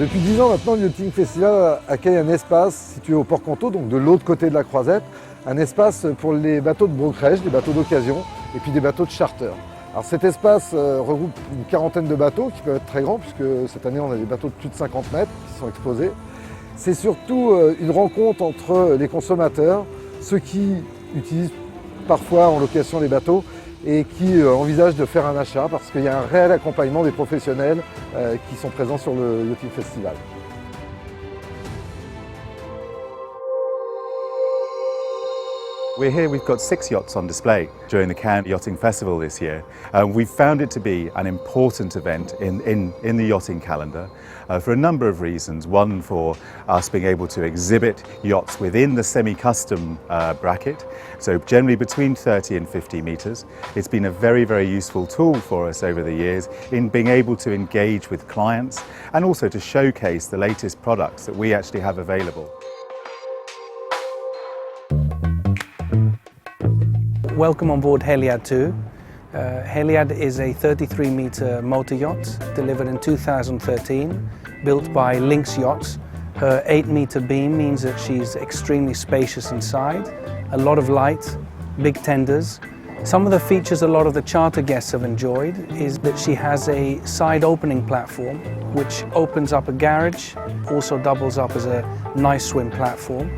Depuis 10 ans maintenant, le Yachting Festival accueille un espace situé au port Canto, donc de l'autre côté de la croisette, un espace pour les bateaux de Brokerage, des bateaux d'occasion et puis des bateaux de charter. Alors cet espace regroupe une quarantaine de bateaux qui peuvent être très grands puisque cette année on a des bateaux de plus de 50 mètres qui sont exposés. C'est surtout une rencontre entre les consommateurs, ceux qui utilisent parfois en location les bateaux et qui envisagent de faire un achat parce qu'il y a un réel accompagnement des professionnels qui sont présents sur le Yachting Festival. We're here, we've got 6 yachts on display during the Canto Yachting Festival this year. We've found it to be an important event in the yachting calendar for a number of reasons. One, for us being able to exhibit yachts within the semi-custom bracket, so generally between 30 and 50 metres. It's been a very, very useful tool for us over the years in being able to engage with clients and also to showcase the latest products that we actually have available. Welcome on board Heliad 2. Heliad is a 33-metre motor yacht delivered in 2013, built by Lynx Yachts. Her 8-metre beam means that she's extremely spacious inside, a lot of light, big tenders. Some of the features a lot of the charter guests have enjoyed is that she has a side opening platform which opens up a garage, also doubles up as a nice swim platform.